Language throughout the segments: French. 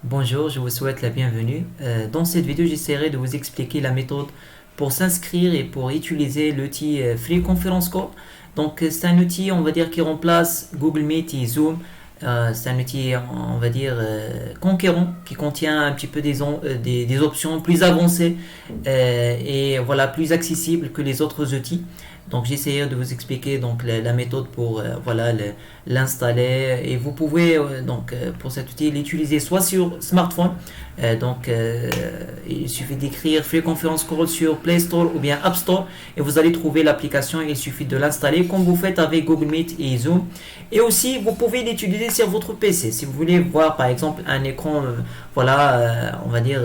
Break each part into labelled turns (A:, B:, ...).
A: Bonjour, je vous souhaite la bienvenue. Dans cette vidéo, j'essaierai de vous expliquer la méthode pour s'inscrire et pour utiliser l'outil Free Conference Call. Donc, c'est un outil, on va dire, qui remplace Google Meet et Zoom. C'est un outil, on va dire, conquérant, qui contient un petit peu des options plus avancées et voilà, plus accessibles que les autres outils. Donc, j'essaierai de vous expliquer donc la méthode pour voilà l'installer et vous pouvez pour cet outil l'utiliser soit sur smartphone. Il suffit d'écrire Free Conference Call sur Play Store ou bien App Store et vous allez trouver l'application. Il suffit de l'installer comme vous faites avec Google Meet et Zoom. Et aussi, vous pouvez l'utiliser sur votre PC si vous voulez voir par exemple un écran, on va dire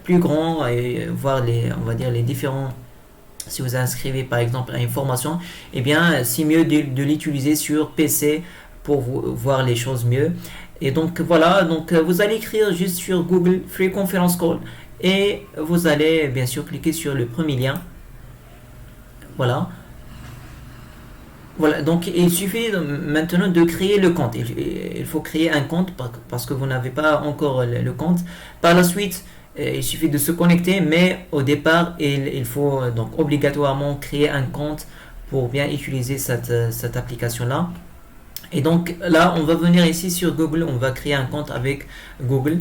A: plus grand et voir on va dire les différents. Si vous inscrivez par exemple à une formation, eh bien c'est mieux de l'utiliser sur PC pour voir les choses mieux. Et donc voilà, vous allez écrire juste sur Google Free Conference Call et vous allez bien sûr cliquer sur le premier lien. Voilà. Voilà, donc il suffit maintenant de créer le compte. Il faut créer un compte parce que vous n'avez pas encore le compte. Par la suite, il suffit de se connecter, mais au départ, il faut donc obligatoirement créer un compte pour bien utiliser cette application-là. Et donc là, on va venir ici sur Google, on va créer un compte avec Google.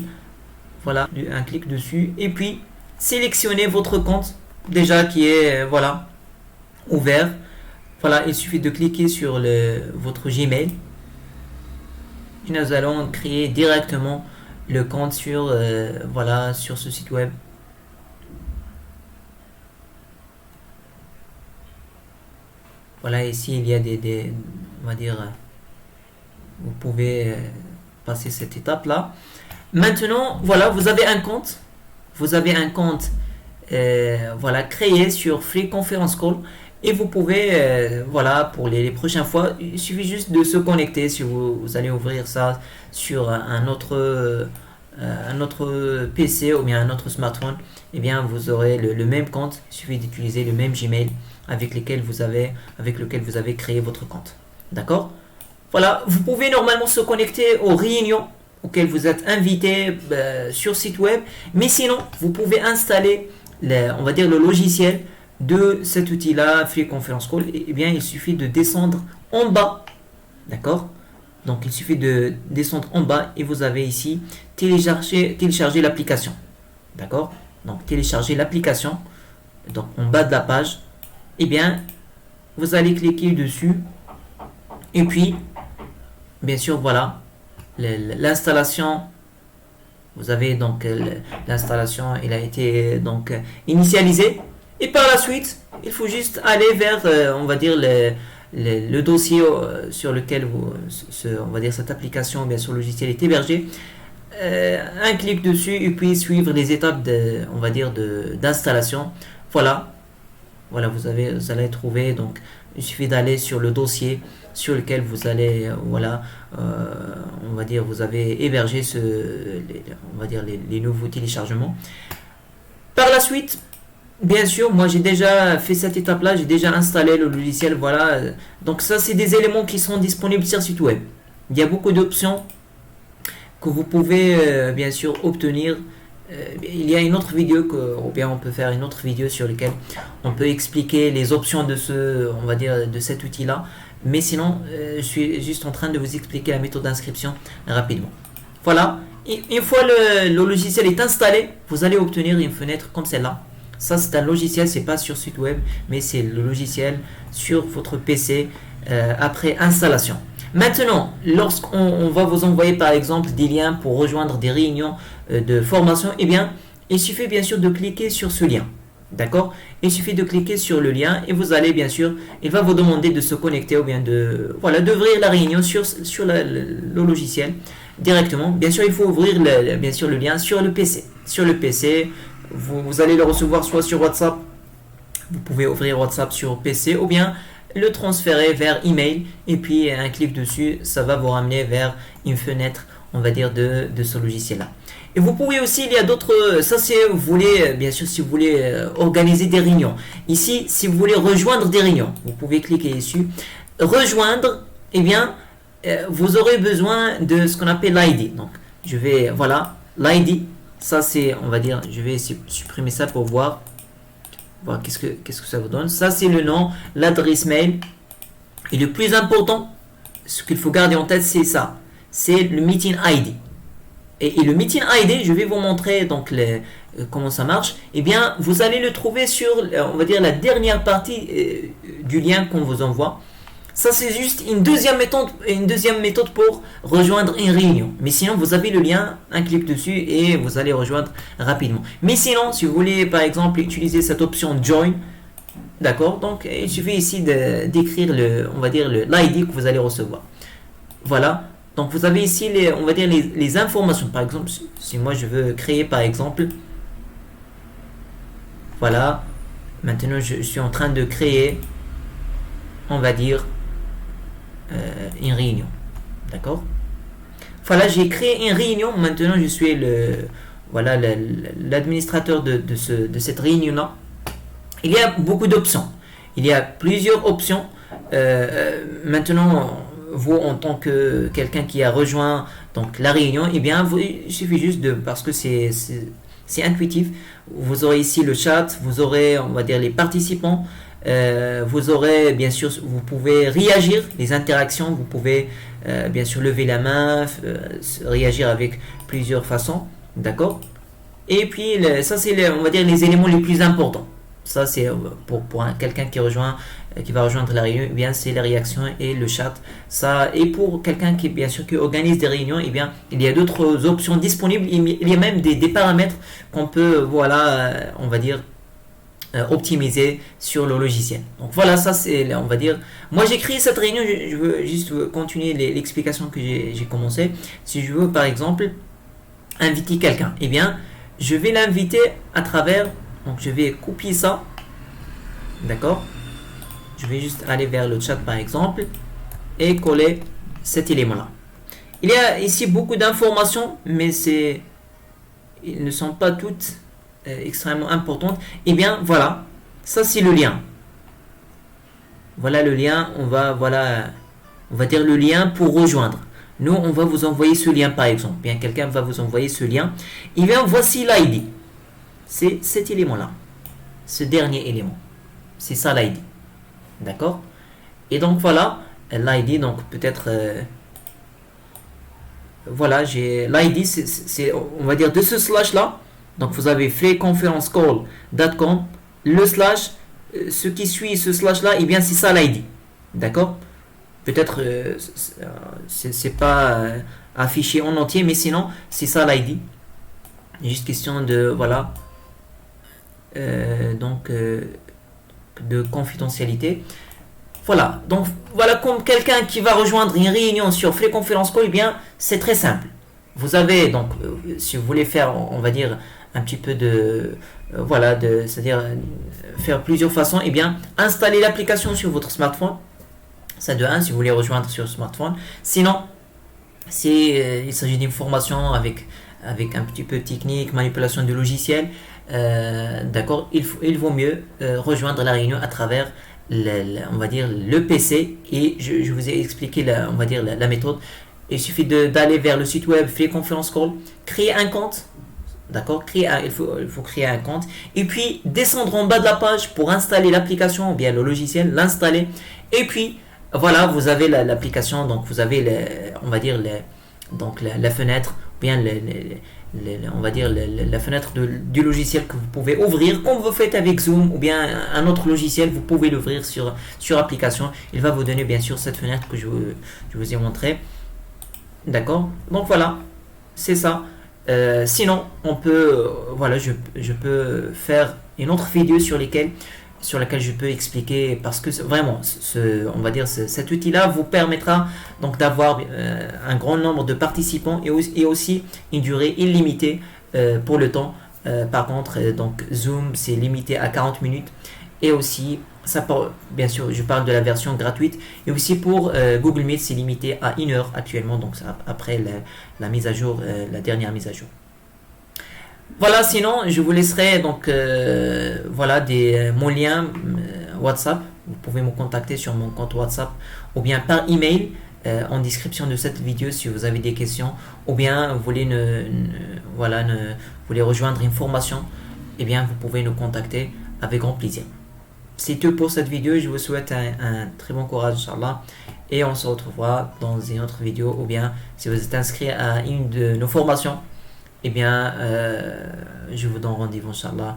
A: Voilà, un clic dessus et puis sélectionnez votre compte déjà qui est voilà ouvert. Voilà, il suffit de cliquer sur votre Gmail. Et nous allons créer directement le compte sur ce site web. Voilà, ici il y a on va dire, vous pouvez passer cette étape là. Maintenant, voilà, vous avez un compte. Vous avez un compte voilà, créé sur Free Conference Call. Et vous pouvez, voilà, pour les prochaines fois, il suffit juste de se connecter. Si vous allez ouvrir ça sur un autre PC ou bien un autre smartphone, eh bien vous aurez le même compte. Il suffit d'utiliser le même Gmail avec lequel vous avez créé votre compte. D'accord? Voilà, vous pouvez normalement se connecter aux réunions auxquelles vous êtes invité sur site web, mais sinon, vous pouvez installer, on va dire, le logiciel de cet outil-là, Free Conference Call. Et bien, il suffit de descendre en bas, d'accord? Donc, il suffit de descendre en bas et vous avez ici télécharger l'application, d'accord? Donc, télécharger l'application, donc en bas de la page, et bien, vous allez cliquer dessus et puis bien sûr voilà l'installation. Vous avez donc l'installation, il a été donc initialisé et par la suite il faut juste aller vers on va dire le dossier sur lequel on va dire cette application bien sûr logiciel est hébergé. Un clic dessus et puis suivre les étapes on va dire d'installation. Voilà, vous allez trouver, donc il suffit d'aller sur le dossier sur lequel vous allez, on va dire, vous avez hébergé on va dire les nouveaux téléchargements. Par la suite, bien sûr, moi j'ai déjà fait cette étape-là, j'ai déjà installé le logiciel, voilà. Donc ça, c'est des éléments qui sont disponibles sur le site web. Il y a beaucoup d'options que vous pouvez bien sûr obtenir. Il y a une autre vidéo ou bien on peut faire une autre vidéo sur laquelle on peut expliquer les options on va dire, de cet outil-là. Mais sinon, je suis juste en train de vous expliquer la méthode d'inscription rapidement. Voilà. Et une fois le logiciel est installé, vous allez obtenir une fenêtre comme celle-là. Ça, c'est un logiciel, c'est pas sur site web, mais c'est le logiciel sur votre PC après installation. Maintenant, lorsqu'on va vous envoyer par exemple des liens pour rejoindre des réunions de formation, eh bien, il suffit bien sûr de cliquer sur ce lien. D'accord? Il suffit de cliquer sur le lien et vous allez bien sûr, il va vous demander de se connecter ou bien d'ouvrir la réunion sur le logiciel directement. Bien sûr, il faut ouvrir bien sûr le lien sur le PC. Sur le PC, vous allez le recevoir soit sur WhatsApp, vous pouvez ouvrir WhatsApp sur PC ou bien le transférer vers email et puis un clic dessus, ça va vous ramener vers une fenêtre, on va dire, de ce logiciel là. Et vous pouvez aussi, il y a d'autres, ça c'est vous voulez, bien sûr, si vous voulez organiser des réunions. Ici, si vous voulez rejoindre des réunions, vous pouvez cliquer dessus. Rejoindre, eh bien, vous aurez besoin de ce qu'on appelle l'ID. Donc, je vais, voilà, l'ID. Ça c'est, on va dire, je vais supprimer ça pour voir qu'est-ce que ça vous donne. Ça c'est le nom, l'adresse mail. Et le plus important, ce qu'il faut garder en tête, c'est ça. C'est le meeting ID. Et le meeting ID, je vais vous montrer donc comment ça marche. Eh bien, vous allez le trouver sur, on va dire, la dernière partie du lien qu'on vous envoie. Ça, c'est juste une deuxième méthode pour rejoindre une réunion. Mais sinon, vous avez le lien, un clic dessus et vous allez rejoindre rapidement. Mais sinon, si vous voulez, par exemple, utiliser cette option Join, d'accord, donc il suffit ici d'écrire on va dire l'ID que vous allez recevoir. Voilà. Donc vous avez ici on va dire les informations. Par exemple, si moi je veux créer par exemple, voilà, maintenant je suis en train de créer, on va dire, une réunion. D'accord. Voilà, j'ai créé une réunion. Maintenant je suis l'administrateur de cette réunion là. Il y a beaucoup d'options. Il y a plusieurs options. Maintenant, vous en tant que quelqu'un qui a rejoint donc la réunion, eh bien, il suffit juste parce que c'est intuitif. Vous aurez ici le chat, vous aurez, on va dire, les participants. Vous aurez, bien sûr, vous pouvez réagir, les interactions. Vous pouvez, bien sûr, lever la main, réagir avec plusieurs façons. D'accord. Et puis, ça, c'est, on va dire, les éléments les plus importants. Ça, c'est pour quelqu'un qui va rejoindre la réunion, eh bien, c'est les réactions et le chat. Ça, et pour quelqu'un qui, bien sûr, qui organise des réunions, eh bien, il y a d'autres options disponibles. Il y a même des paramètres qu'on peut, voilà, on va dire, optimiser sur le logiciel. Donc voilà, ça c'est, on va dire, moi j'ai créé cette réunion, je veux juste continuer l'explication que j'ai commencé. Si je veux, par exemple, inviter quelqu'un, eh bien, je vais l'inviter à travers. Donc je vais copier ça. D'accord. Je vais juste aller vers le chat par exemple et coller cet élément là. Il y a ici beaucoup d'informations, mais ils ne sont pas toutes extrêmement importantes. Et bien voilà, ça c'est le lien. Voilà le lien, on va dire le lien pour rejoindre. Nous on va vous envoyer ce lien par exemple. Bien, quelqu'un va vous envoyer ce lien. Et bien voici l'ID. C'est cet élément-là. Ce dernier élément. C'est ça l'ID. D'accord. Et donc voilà, l'ID, donc peut-être... voilà, j'ai l'ID, c'est, on va dire, de ce slash-là. Donc vous avez freeconferencecall.com. Le slash, ce qui suit ce slash-là, et bien c'est ça l'ID. D'accord. Peut-être c'est pas affiché en entier, mais sinon, c'est ça l'ID. Juste question de... Voilà. De confidentialité. Voilà, donc voilà, comme quelqu'un qui va rejoindre une réunion sur Free Conference Call, eh bien c'est très simple. Vous avez donc, si vous voulez faire, on va dire, un petit peu c'est-à-dire faire plusieurs façons, eh bien installer l'application sur votre smartphone. Ça de 1 si vous voulez rejoindre sur smartphone. Sinon, il s'agit d'une formation avec un petit peu de technique, manipulation du logiciel. D'accord, il vaut mieux rejoindre la réunion à travers on va dire le PC, et je vous ai expliqué on va dire la méthode. Il suffit d'aller vers le site web Free Conference Call, créer un compte, d'accord, il faut créer un compte, et puis descendre en bas de la page pour installer l'application ou bien le logiciel, l'installer, et puis voilà, vous avez l'application, donc vous avez on va dire donc la fenêtre, ou bien on va dire la fenêtre du logiciel que vous pouvez ouvrir comme vous faites avec Zoom ou bien un autre logiciel. Vous pouvez l'ouvrir sur application. Il va vous donner bien sûr cette fenêtre que je vous ai montré. D'accord. Donc voilà, c'est ça. Sinon on peut voilà, je peux faire une autre vidéo sur laquelle je peux expliquer, parce que vraiment on va dire cet outil là vous permettra donc d'avoir un grand nombre de participants et aussi une durée illimitée pour le temps. Par contre donc Zoom c'est limité à 40 minutes, et aussi bien sûr je parle de la version gratuite, et aussi pour Google Meet c'est limité à 1 heure actuellement, donc après la mise à jour, la dernière mise à jour. Voilà, sinon je vous laisserai donc voilà mon lien WhatsApp. Vous pouvez me contacter sur mon compte WhatsApp ou bien par email. en description de cette vidéo si vous avez des questions ou bien vous voulez, voulez rejoindre une formation, eh bien vous pouvez nous contacter avec grand plaisir. C'est tout pour cette vidéo. Je vous souhaite un très bon courage, Inch'Allah. Et on se retrouvera dans une autre vidéo. Ou bien, si vous êtes inscrit à une de nos formations, eh bien, je vous donne rendez-vous, Inch'Allah,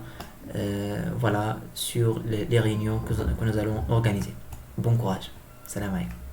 A: sur les réunions que nous allons organiser. Bon courage. Salam alaikum.